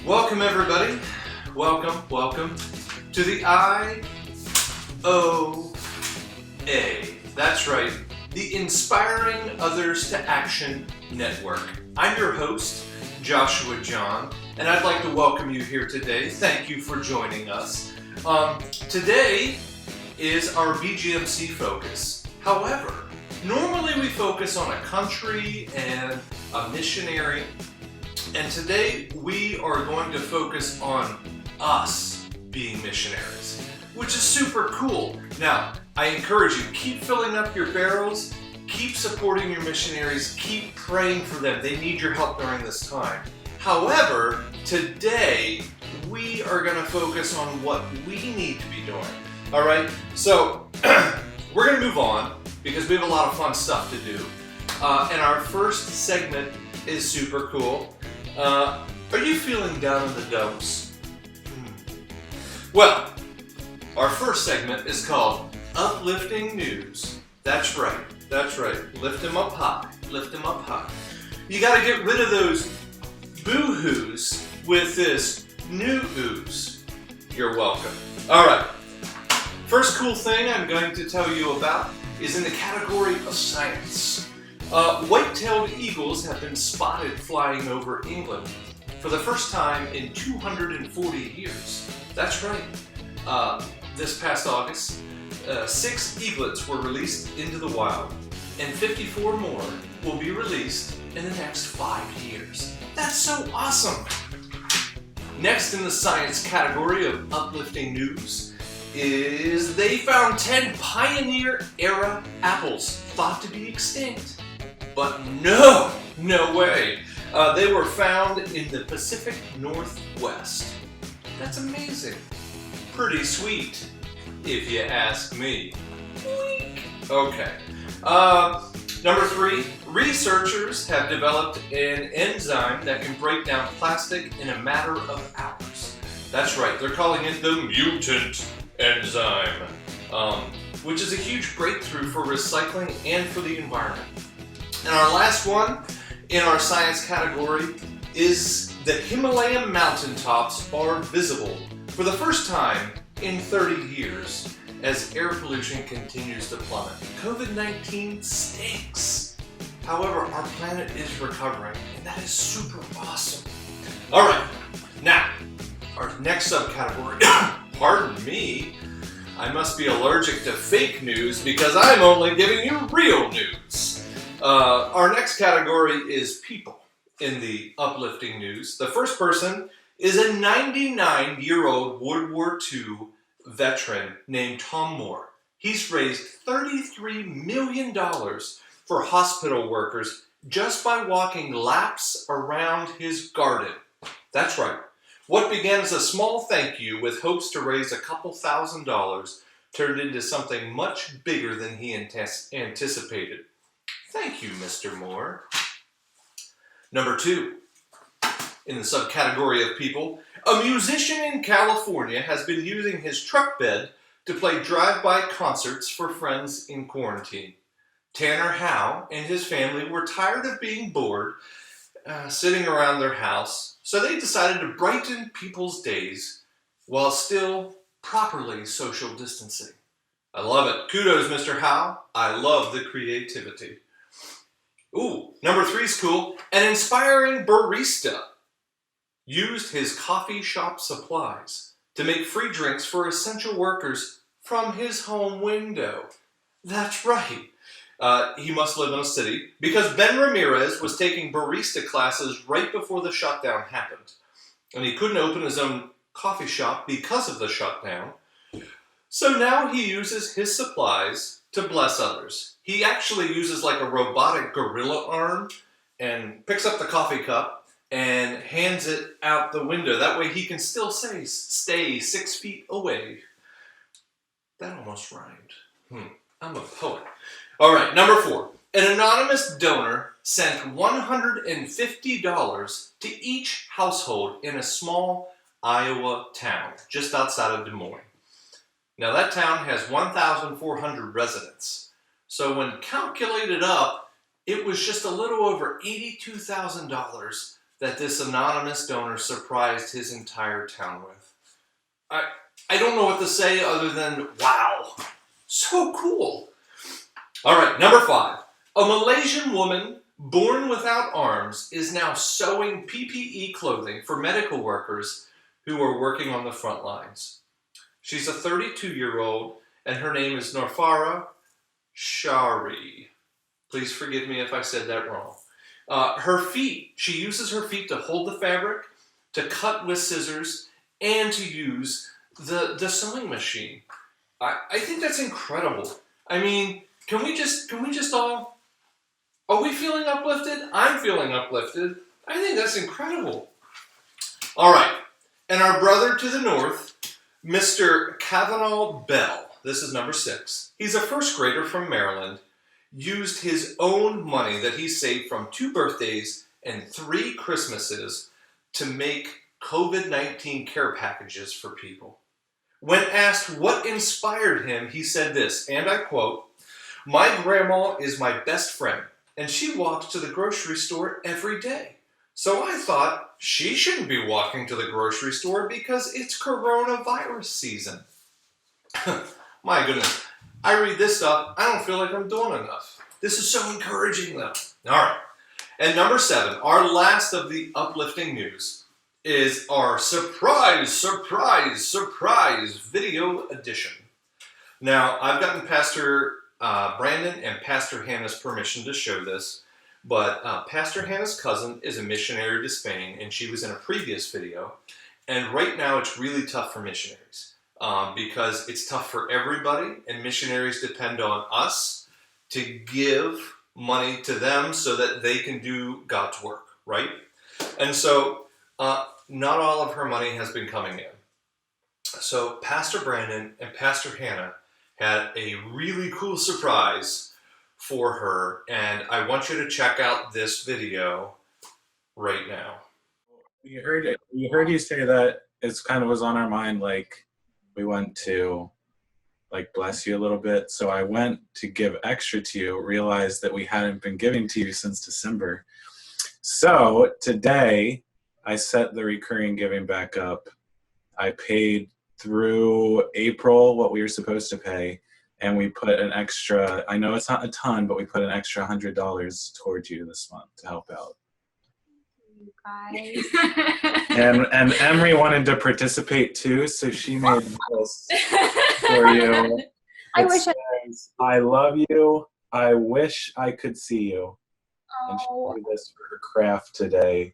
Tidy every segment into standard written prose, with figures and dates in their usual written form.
Welcome everybody, welcome to the IOA. That's right, the Inspiring Others to Action Network. I'm your host, Joshua John, and I'd like to welcome you here today. Thank you for joining us. Today is our BGMC focus. However, normally we focus on a country and a missionary, and today we are going to focus on us being missionaries, which is super cool. Now, I encourage you, keep filling up your barrels, keep supporting your missionaries, keep praying for them. They need your help during this time. However, today we are going to focus on what we need to be doing. All right, so we're going to move on because we have a lot of fun stuff to do. And our first segment is super cool. Are you feeling down in the dumps? Well, our first segment is called Uplifting News. That's right. Lift them up high. You got to get rid of those boo-hoos with this new ooze. You're welcome. All right. First cool thing I'm going to tell you about is in the category of science. White-tailed eagles have been spotted flying over England for the first time in 240 years. That's right. This past August, 6 eaglets were released into the wild, and 54 more will be released in the next 5 years. That's so awesome! Next in the science category of uplifting news is they found 10 Pioneer-era apples thought to be extinct. But no way. They were found in the Pacific Northwest. That's amazing. Pretty sweet, if you ask me. Okay. Number 3, researchers have developed an enzyme that can break down plastic in a matter of hours. That's right, they're calling it the mutant enzyme, which is a huge breakthrough for recycling and for the environment. And our last one in our science category is that Himalayan mountaintops are visible for the first time in 30 years as air pollution continues to plummet. COVID-19 stinks. However, our planet is recovering, and that is super awesome. All right, now, our next subcategory, pardon me, I must be allergic to fake news because I'm only giving you real news. Our next category is people in the uplifting news. The first person is a 99-year-old World War II veteran named Tom Moore. He's raised $33 million for hospital workers just by walking laps around his garden. That's right. What began as a small thank you with hopes to raise a couple $1,000s turned into something much bigger than he anticipated. Thank you, Mr. Moore. Number 2, in the subcategory of people, a musician in California has been using his truck bed to play drive-by concerts for friends in quarantine. Tanner Howe and his family were tired of being bored sitting around their house, so they decided to brighten people's days while still properly social distancing. I love it. Kudos, Mr. Howe. I love the creativity. Ooh, number 3 is cool. An inspiring barista used his coffee shop supplies to make free drinks for essential workers from his home window. That's right. He must live in a city because Ben Ramirez was taking barista classes right before the shutdown happened. And he couldn't open his own coffee shop because of the shutdown. So now he uses his supplies to bless others. He actually uses like a robotic gorilla arm and picks up the coffee cup and hands it out the window. That way he can still stay 6 feet away. That almost rhymed. I'm a poet. All right, number 4. An anonymous donor sent $150 to each household in a small Iowa town just outside of Des Moines. Now that town has 1,400 residents. So when calculated up, it was just a little over $82,000 that this anonymous donor surprised his entire town with. I don't know what to say other than wow. So cool. All right, number 5. A Malaysian woman born without arms is now sewing PPE clothing for medical workers who are working on the front lines. She's a 32-year-old, and her name is Norfara Shari. Please forgive me if I said that wrong. She uses her feet to hold the fabric, to cut with scissors, and to use the sewing machine. I think that's incredible. I mean, can we just all, are we feeling uplifted? I'm feeling uplifted. I think that's incredible. All right, and our brother to the north, Mr. Kavanaugh Bell, this is number 6. He's a first grader from Maryland, used his own money that he saved from 2 birthdays and 3 Christmases to make COVID-19 care packages for people. When asked what inspired him, he said this, and I quote, "My grandma is my best friend, and she walks to the grocery store every day. So I thought she shouldn't be walking to the grocery store because it's coronavirus season." My goodness. I read this stuff, I don't feel like I'm doing enough. This is so encouraging though. All right. And number 7, our last of the uplifting news, is our surprise video edition. Now, I've gotten Pastor Brandon and Pastor Hannah's permission to show this, but Pastor Hannah's cousin is a missionary to Spain, and she was in a previous video. And right now, it's really tough for missionaries because it's tough for everybody, and missionaries depend on us to give money to them so that they can do God's work, right? And so, not all of her money has been coming in. So Pastor Brandon and Pastor Hannah had a really cool surprise for her, and I want you to check out this video right now. We heard it. We heard you say that it's kind of was on our mind, like we went to like bless you a little bit. So I went to give extra to you, realized that we hadn't been giving to you since December. So today I set the recurring giving back up. I paid through April what we were supposed to pay, and we put an extra, I know it's not a ton, but we put an extra $100 towards you this month to help out. You guys. And Emery wanted to participate too, so she made this for you. I wish I love you. I wish I could see you. And she did this for her craft today.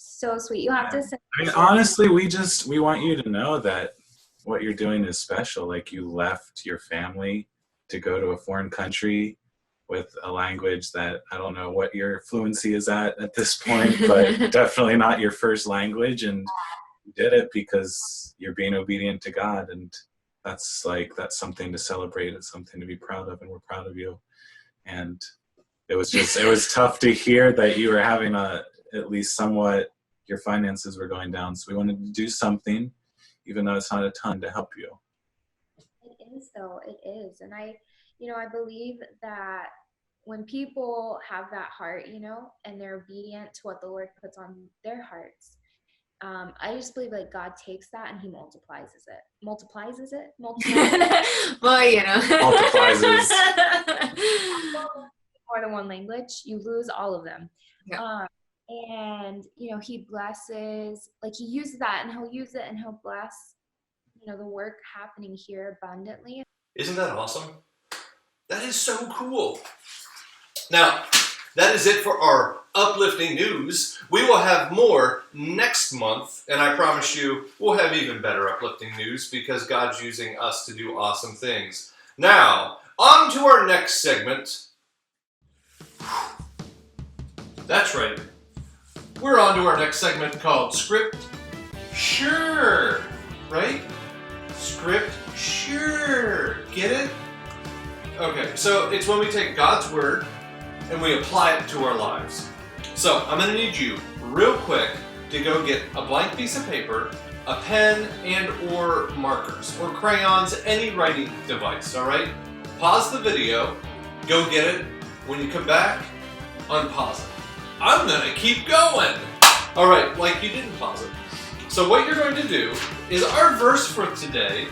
So sweet. You have to say. I mean, honestly, we want you to know that what you're doing is special. Like, you left your family to go to a foreign country with a language that I don't know what your fluency is at this point, but definitely not your first language. And you did it because you're being obedient to God. And that's something to celebrate. It's something to be proud of. And we're proud of you. And it was tough to hear that you were having at least somewhat, your finances were going down. So we wanted to do something, even though it's not a ton, to help you. It is, though. It is. And I believe that when people have that heart, and they're obedient to what the Lord puts on their hearts, I just believe like God takes that and he multiplies it. Multiplies it? Well, Multiplies more than one language, you lose all of them. Yeah. And he blesses, like he uses that, and he'll use it and he'll bless the work happening here abundantly. Isn't that awesome? That is so cool. Now, that is it for our uplifting news. We will have more next month, and I promise you we'll have even better uplifting news because God's using us to do awesome things. Now, on to our next segment. That's right. We're on to our next segment called Script Sure, right? Script Sure. Get it? Okay, so it's when we take God's Word and we apply it to our lives. So I'm going to need you real quick to go get a blank piece of paper, a pen and or markers or crayons, any writing device, all right? Pause the video, go get it. When you come back, unpause it. I'm gonna keep going. All right, like you didn't pause it. So what you're going to do is our verse for today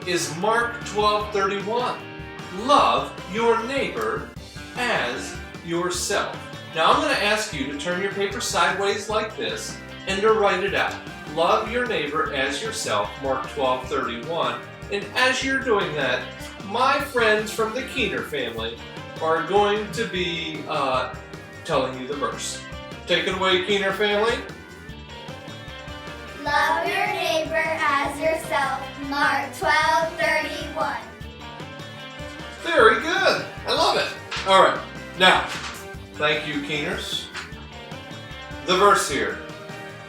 is Mark 12:31. Love your neighbor as yourself. Now I'm going to ask you to turn your paper sideways like this and to write it out. Love your neighbor as yourself, Mark 12:31. And as you're doing that, my friends from the Keener family are going to be telling you the verse. Take it away, Keener family. Love your neighbor as yourself, Mark 12:31. Very good. I love it. All right. Now, thank you, Keeners. The verse here.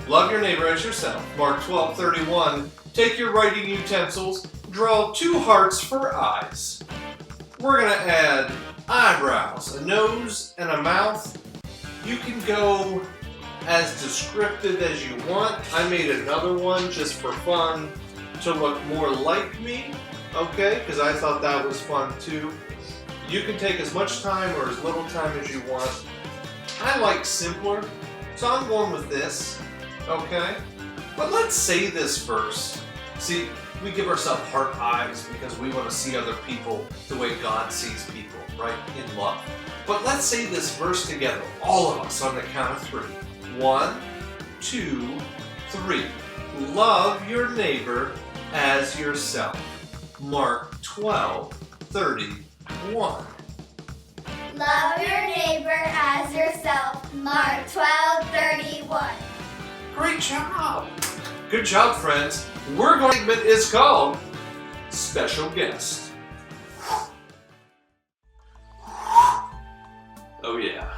Love your neighbor as yourself, Mark 12:31. Take your writing utensils, draw 2 hearts for eyes. We're going to add eyebrows, a nose, and a mouth. You can go as descriptive as you want. I made another one just for fun to look more like me, okay? Because I thought that was fun too. You can take as much time or as little time as you want. I like simpler, so I'm going with this, okay? But let's say this verse. See, we give ourselves heart eyes because we want to see other people the way God sees people, right? In love. But let's say this verse together, all of us, on the count of 3. 1, 2, 3. Love your neighbor as yourself. Mark 12:31. Love your neighbor as yourself, Mark 12:31. Great job! Good job, friends. We're going segment is called Special Guest. Oh yeah.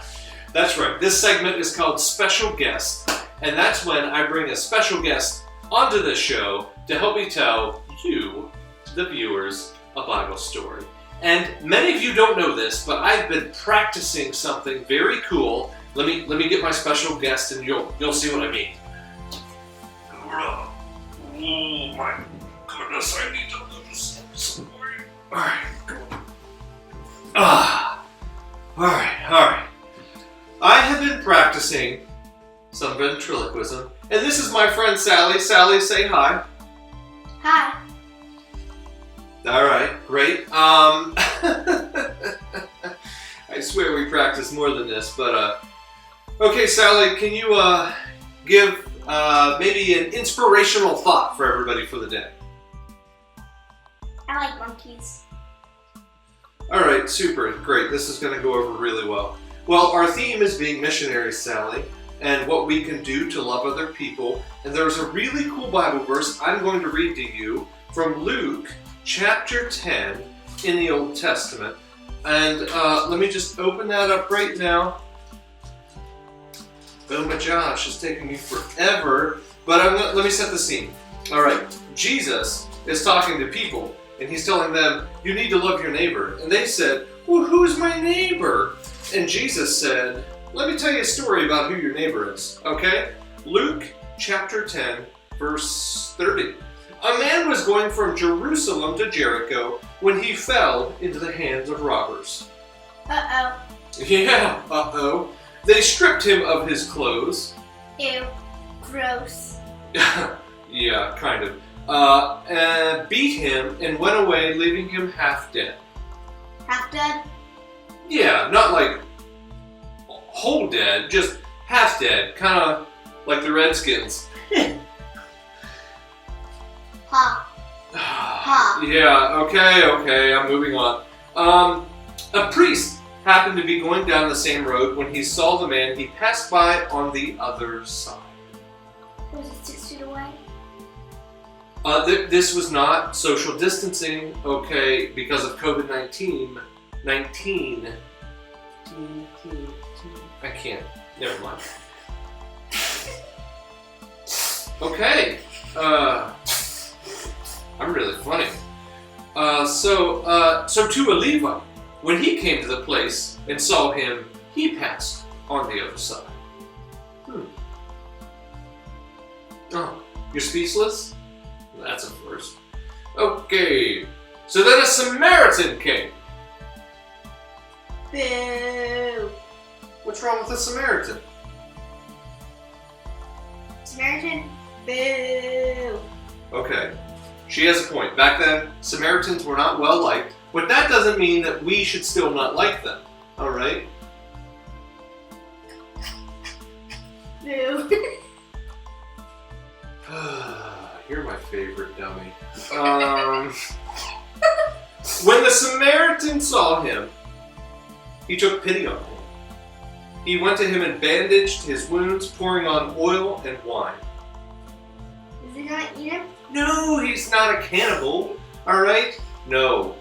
That's right. This segment is called Special Guest, and that's when I bring a special guest onto the show to help me tell you, the viewers, a Bible story. And many of you don't know this, but I've been practicing something very cool. Let me get my special guest, and you'll see what I mean. Oh my goodness, I need to lose some weight. All right. I have been practicing some ventriloquism, and this is my friend Sally. Sally, say hi. Hi. All right, great. I swear we practice more than this, but okay, Sally, can you give maybe an inspirational thought for everybody for the day? I like monkeys. All right, super, great. This is going to go over really well. Well, our theme is being missionaries, Sally, and what we can do to love other people. And there's a really cool Bible verse I'm going to read to you from Luke chapter 10 in the Old Testament. And let me just open that up right now. Oh my gosh, it's taking me forever. But let me set the scene. All right, Jesus is talking to people, and he's telling them, you need to love your neighbor. And they said, well, who's my neighbor? And Jesus said, let me tell you a story about who your neighbor is, okay? Luke chapter 10, verse 30. A man was going from Jerusalem to Jericho when he fell into the hands of robbers. Uh-oh. Yeah, uh-oh. They stripped him of his clothes. Ew. Gross. Yeah, kind of. And beat him and went away, leaving him half dead. Half dead? Yeah, not like whole dead, just half dead, kind of like the Redskins. Ha. Ha. Yeah, okay, I'm moving on. A priest happened to be going down the same road. When he saw the man, he passed by on the other side. Was it 6 feet away? This was not social distancing, okay, because of COVID-19. I can't. Never mind. Okay. I'm really funny. So to a Levite, when he came to the place and saw him, he passed on the other side. Oh, you're speechless? That's a first. Okay. So then a Samaritan came. Boo. What's wrong with a Samaritan? Samaritan. Boo. Okay, she has a point. Back then, Samaritans were not well liked, but that doesn't mean that we should still not like them. All right? Boo. You're my favorite dummy. When the Samaritan saw him, he took pity on him. He went to him and bandaged his wounds, pouring on oil and wine. Is he gonna eat him? No, he's not a cannibal. All right? No,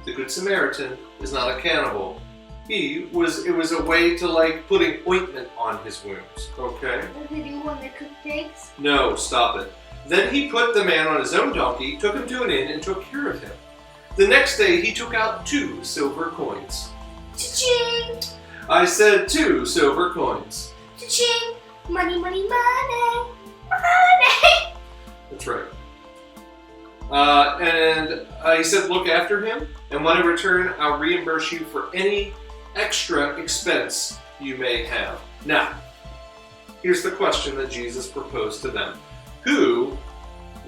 the Good Samaritan is not a cannibal. It was a way to like putting ointment on his wounds. Okay? What do they do when they cook pigs? No, stop it. Then he put the man on his own donkey, took him to an inn, and took care of him. The next day he took out 2 silver coins. Cha-ching! I said 2 silver coins. Cha-ching! Money, money, money! Money! That's right. And he said, look after him, and when I return, I'll reimburse you for any extra expense you may have. Now, here's the question that Jesus proposed to them. Who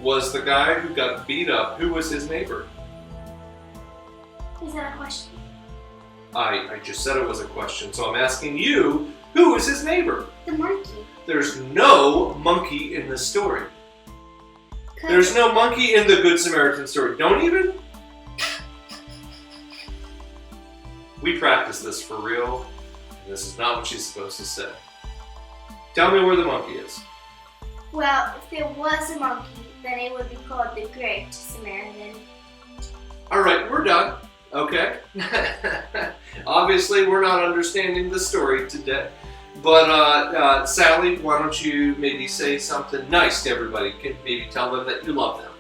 was the guy who got beat up? Who was his neighbor? Is that a question? I just said it was a question, so I'm asking you, who is his neighbor? The monkey. There's no monkey in this story. There's no monkey in the Good Samaritan story. Don't even... We practice this for real, and this is not what she's supposed to say. Tell me where the monkey is. Well, if there was a monkey, then it would be called the Great Samaritan. Alright, we're done. Okay? Obviously, we're not understanding the story today. But, Sally, why don't you maybe say something nice to everybody? Maybe tell them that you love them.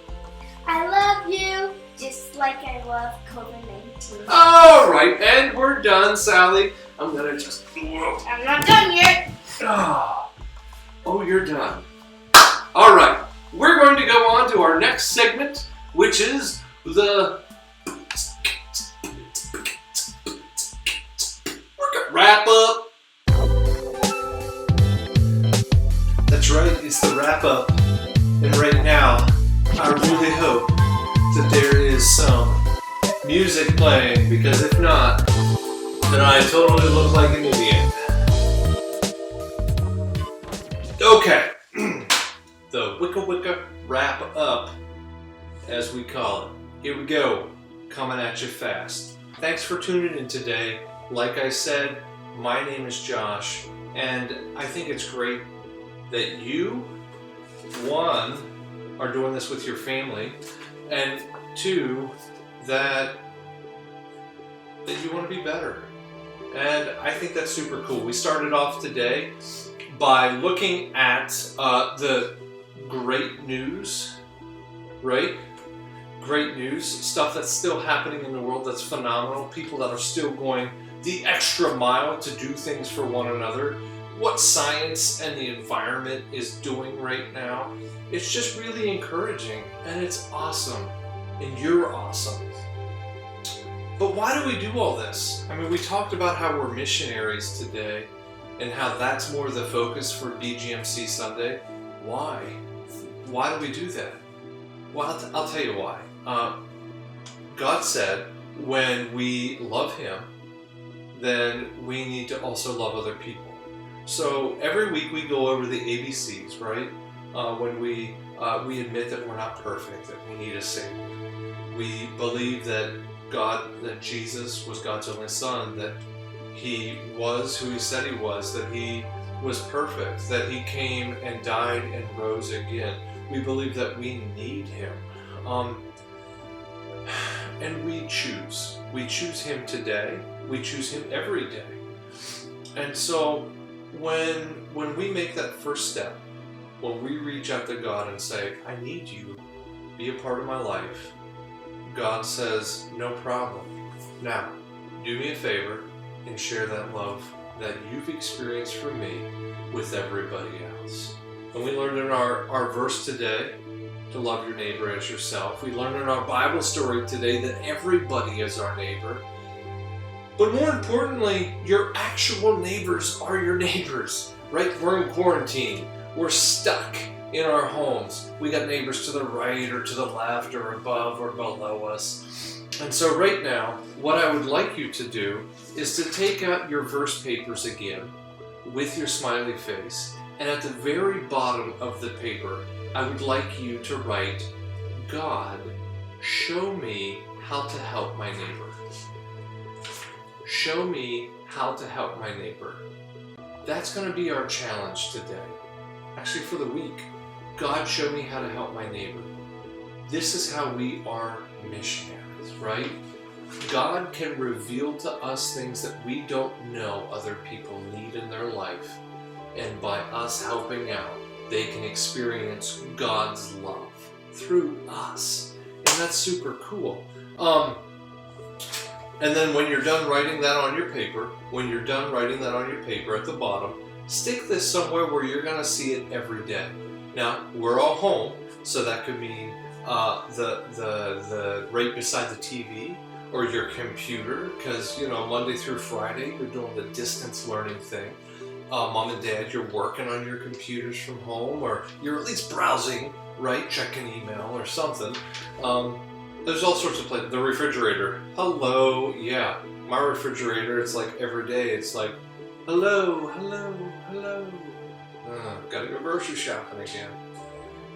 I love you, just like I love COVID-19. Alright, and we're done, Sally. I'm gonna just... I'm not done yet. Oh, you're done. Alright, we're going to go on to our next segment, which is the... wrap up. That's right, it's the wrap up. And right now, I really hope that there is some music playing, because if not, then I totally look like an idiot. Okay, the Wicca Wicca wrap up, as we call it. Here we go, coming at you fast. Thanks for tuning in today. Like I said, my name is Josh, and I think it's great that you, 1, are doing this with your family, and 2, that you want to be better. And I think that's super cool. We started off today by looking at the great news, right? Great news, stuff that's still happening in the world that's phenomenal, people that are still going the extra mile to do things for one another, what science and the environment is doing right now. It's just really encouraging, and it's awesome, and you're awesome. But why do we do all this? I mean, we talked about how we're missionaries today, and how that's more the focus for BGMC Sunday. Why? Why do we do that? Well, I'll tell you why. God said when we love Him, then we need to also love other people. So every week we go over the ABCs, right? When we admit that we're not perfect, that we need a Savior. We believe that Jesus was God's only Son, that He was who He said He was, that He was perfect, that He came and died and rose again. We believe that we need Him. And we choose. We choose Him today. We choose Him every day. And so when we make that first step, when we reach out to God and say, I need you, be a part of my life, God says, no problem. Now, do me a favor and share that love that you've experienced from me with everybody else. And we learned in our verse today to love your neighbor as yourself. We learned in our Bible story today that everybody is our neighbor. But more importantly, your actual neighbors are your neighbors, right? We're in quarantine. We're stuck in our homes. We got neighbors to the right or to the left or above or below us. And so right now, what I would like you to do is to take out your verse papers again with your smiley face, and at the very bottom of the paper, I would like you to write, God, show me how to help my neighbor. Show me how to help my neighbor. That's going to be our challenge today. Actually, for the week. God, show me how to help my neighbor. This is how we are missionaries, right? God can reveal to us things that we don't know other people need in their life. And by us helping out, they can experience God's love through us. And that's super cool. And then when you're done writing that on your paper, at the bottom, stick this somewhere where you're going to see it every day. Now, we're all home, so that could mean the right beside the TV or your computer, because, you know, Monday through Friday, you're doing the distance learning thing. Mom and Dad, you're working on your computers from home, or you're at least browsing, right? Checking email or something. There's all sorts of places. The refrigerator. Hello. Yeah. My refrigerator, it's like every day. It's like, hello, hello, hello. Gotta go grocery shopping again.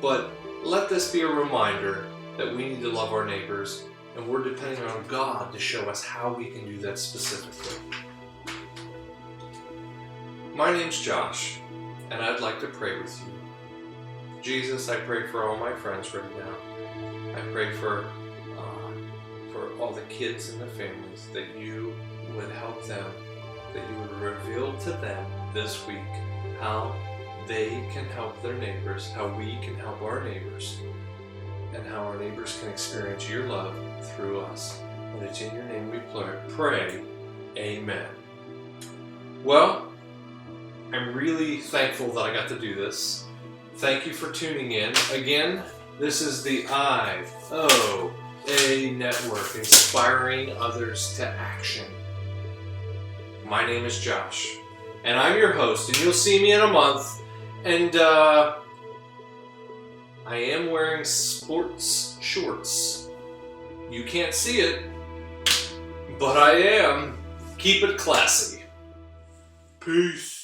But let this be a reminder that we need to love our neighbors, and we're depending on God to show us how we can do that specifically. My name's Josh, and I'd like to pray with you. Jesus, I pray for all my friends right now. I pray for all the kids and the families, that you would help them, that you would reveal to them this week how they can help their neighbors, how we can help our neighbors, and how our neighbors can experience your love through us. And it's in your name we pray. Amen. Well, I'm really thankful that I got to do this. Thank you for tuning in. Again, this is the IOA Network, inspiring others to action. My name is Josh, and I'm your host, and you'll see me in a month. And I am wearing sports shorts. You can't see it, but I am. Keep it classy. Peace.